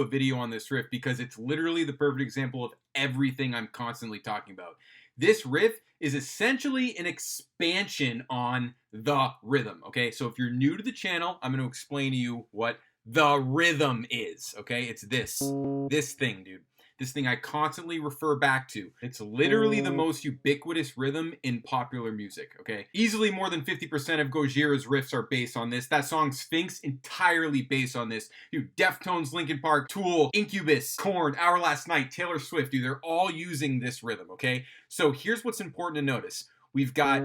video on this riff because it's literally the perfect example of everything I'm constantly talking about. This riff is essentially an expansion on the rhythm, okay? So if you're new to the channel, I'm going to explain to you what the rhythm is, okay? It's this thing, dude. This thing I constantly refer back to. It's literally the most ubiquitous rhythm in popular music, okay? Easily more than 50% of Gojira's riffs are based on this. That song Sphinx, entirely based on this. Dude, Deftones, Linkin Park, Tool, Incubus, Korn, Our Last Night, Taylor Swift, dude, they're all using this rhythm, okay? So here's what's important to notice. We've got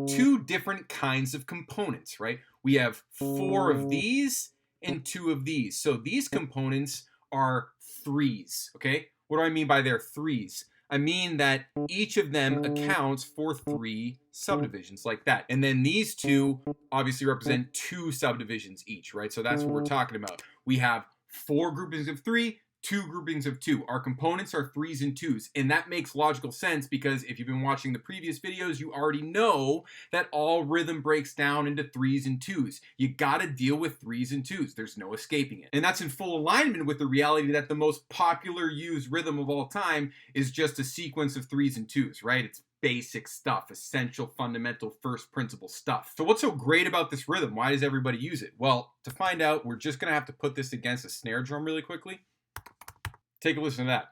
two different kinds of components, right? We have 4 of these and 2 of these. So these components are threes, okay? What do I mean by their threes? I mean that each of them accounts for 3 subdivisions like that. And then these 2 obviously represent 2 subdivisions each, right? So that's what we're talking about. We have 4 groupings of 3, 2 groupings of 2. Our components are 3s and 2s, and that makes logical sense because if you've been watching the previous videos, you already know that all rhythm breaks down into 3s and 2s. You gotta deal with 3s and 2s. There's no escaping it. And that's in full alignment with the reality that the most popular used rhythm of all time is just a sequence of 3s and 2s, right? It's basic stuff, essential, fundamental, first principle stuff. So what's so great about this rhythm? Why does everybody use it? Well, to find out, we're just gonna have to put this against a snare drum really quickly. Take a listen to that.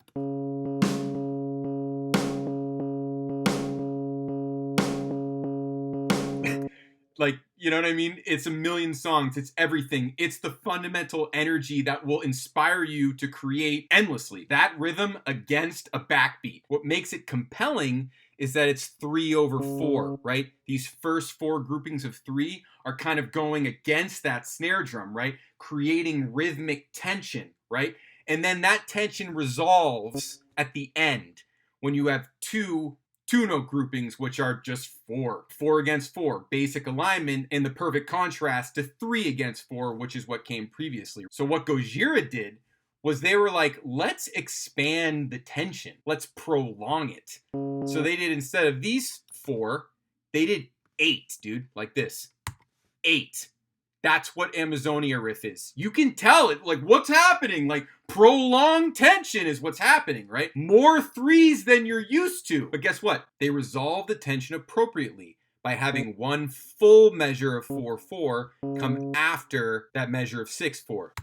Like, you know what I mean? It's a million songs. It's everything. It's the fundamental energy that will inspire you to create endlessly. That rhythm against a backbeat. What makes it compelling is that it's 3/4, right? These first 4 groupings of 3 are kind of going against that snare drum, right? Creating rhythmic tension, right? And then that tension resolves at the end when you have 2 2-note groupings, which are just 4. 4 against 4, basic alignment, in the perfect contrast to 3 against 4, which is what came previously. So what Gojira did was they were like, let's expand the tension. Let's prolong it. So they did, instead of these 4, they did 8, dude, like this. 8. That's what Amazonia riff is. You can tell it, like, what's happening? Like, prolonged tension is what's happening, right? More 3s than you're used to. But guess what? They resolve the tension appropriately by having one full measure of 4/4 come after that measure of 6/4.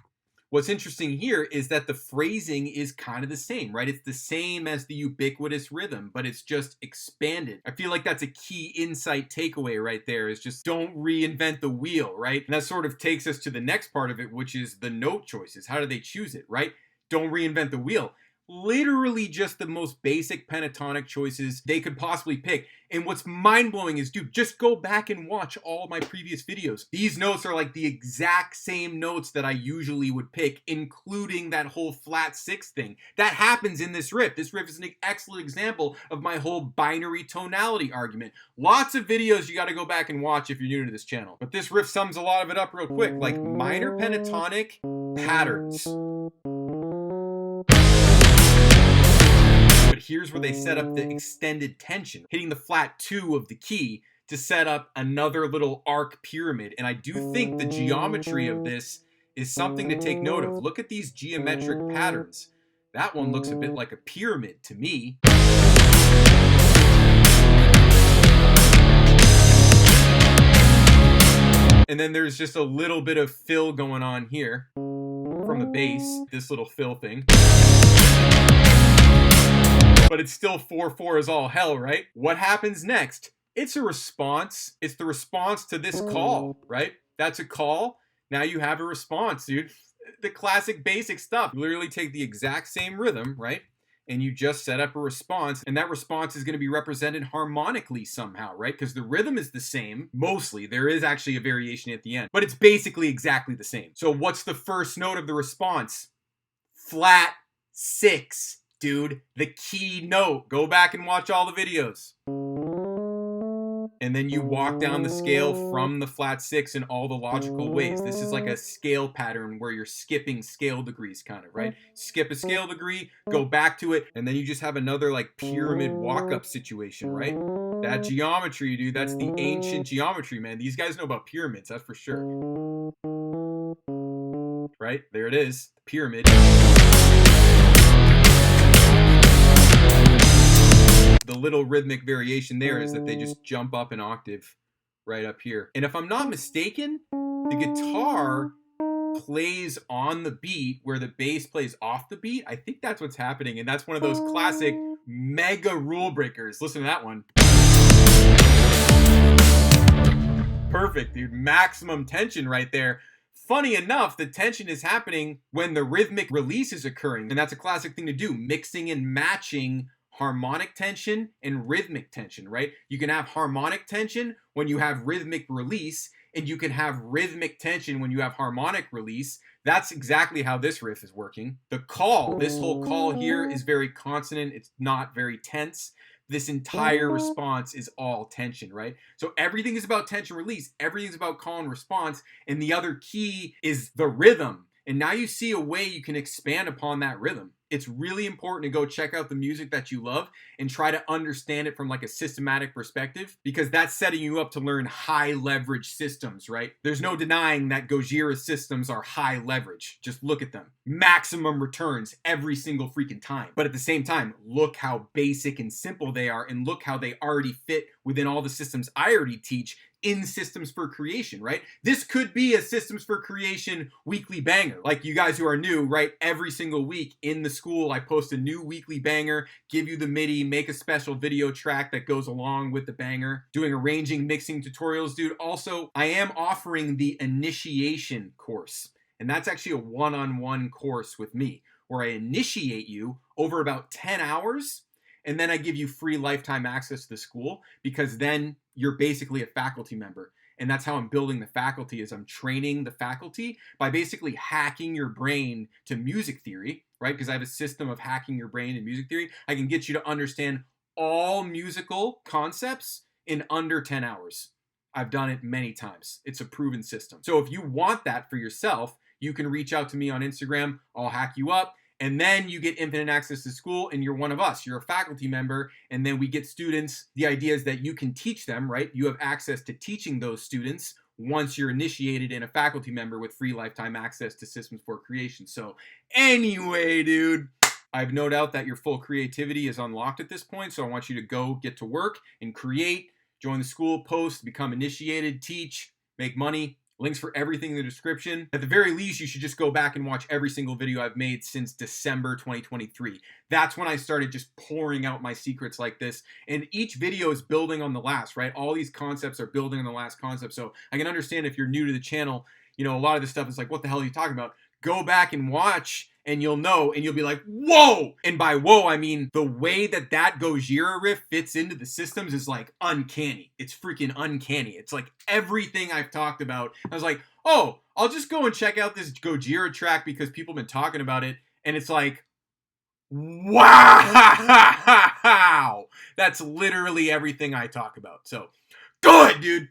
What's interesting here is that the phrasing is kind of the same, right? It's the same as the ubiquitous rhythm, but it's just expanded. I feel like that's a key insight takeaway right there, is just don't reinvent the wheel, right? And that sort of takes us to the next part of it, which is the note choices. How do they choose it, right? Don't reinvent the wheel. Literally just the most basic pentatonic choices they could possibly pick. And what's mind-blowing is, dude, just go back and watch all of my previous videos. These notes are like the exact same notes that I usually would pick, including that whole flat 6 thing. That happens in this riff. This riff is an excellent example of my whole binary tonality argument. Lots of videos you got to go back and watch if you're new to this channel. But this riff sums a lot of it up real quick. Like minor pentatonic patterns. But here's where they set up the extended tension, hitting the flat 2 of the key to set up another little arc pyramid. And I do think the geometry of this is something to take note of. Look at these geometric patterns. That one looks a bit like a pyramid to me. And then there's just a little bit of fill going on here from the bass, this little fill thing. But it's still 4/4 as all hell, right? What happens next? It's a response. It's the response to this call, right? That's a call. Now you have a response, dude. The classic basic stuff. You literally take the exact same rhythm, right? And you just set up a response, and that response is going to be represented harmonically somehow, right? Because the rhythm is the same, mostly. There is actually a variation at the end, but it's basically exactly the same. So what's the first note of the response? Flat 6. Dude, the key note. Go back and watch all the videos. And then you walk down the scale from the flat 6 in all the logical ways. This is like a scale pattern where you're skipping scale degrees, kind of, right? Skip a scale degree, go back to it, and then you just have another like pyramid walk-up situation, right? That geometry, dude, that's the ancient geometry, man. These guys know about pyramids, that's for sure. right? There it is, the pyramid. The little rhythmic variation there is that they just jump up an octave right up here. And if I'm not mistaken, the guitar plays on the beat where the bass plays off the beat. I think that's what's happening, and that's one of those classic mega rule breakers. Listen to that one. Perfect, dude. Maximum tension right there. Funny enough, the tension is happening when the rhythmic release is occurring, and that's a classic thing to do, mixing and matching harmonic tension and rhythmic tension, right? You can have harmonic tension when you have rhythmic release, and you can have rhythmic tension when you have harmonic release. That's exactly how this riff is working. The call, this whole call here is very consonant. It's not very tense. This entire response is all tension, right? So everything is about tension release. Everything's about call and response. And the other key is the rhythm. And now you see a way you can expand upon that rhythm. It's really important to go check out the music that you love and try to understand it from like a systematic perspective, because that's setting you up to learn high leverage systems, right? There's no denying that Gojira systems are high leverage. Just look at them. Maximum returns every single freaking time. But at the same time, look how basic and simple they are, and look how they already fit within all the systems I already teach in Systems for Creation, right? This could be a Systems for Creation weekly banger. Like you guys who are new, right? Every single week in the school, I post a new weekly banger, give you the MIDI, make a special video track that goes along with the banger, doing arranging, mixing tutorials, dude. Also, I am offering the initiation course, and that's actually a one-on-one course with me, where I initiate you over about 10 hours, and then I give you free lifetime access to the school, because then you're basically a faculty member. And that's how I'm building the faculty, is I'm training the faculty by basically hacking your brain to music theory, right? Because I have a system of hacking your brain in music theory. I can get you to understand all musical concepts in under 10 hours. I've done it many times. It's a proven system. So if you want that for yourself, you can reach out to me on Instagram. I'll hack you up. And then you get infinite access to school, and you're one of us. You're a faculty member, and then we get students. The idea is that you can teach them, right? You have access to teaching those students once you're initiated and a faculty member with free lifetime access to Systems for Creation. So anyway, dude, I have no doubt that your full creativity is unlocked at this point, so I want you to go get to work and create, join the school, post, become initiated, teach, make money. Links for everything in the description. At the very least, you should just go back and watch every single video I've made since December 2023. That's when I started just pouring out my secrets like this. And each video is building on the last, right? All these concepts are building on the last concept. So I can understand if you're new to the channel, you know, a lot of this stuff is like, what the hell are you talking about? Go back and watch, and you'll know, and you'll be like, whoa! And by whoa, I mean the way that that Gojira riff fits into the systems is like uncanny. It's freaking uncanny. It's like everything I've talked about. I was like, oh, I'll just go and check out this Gojira track because people have been talking about it. And it's like, wow! That's literally everything I talk about. So, go ahead, dude.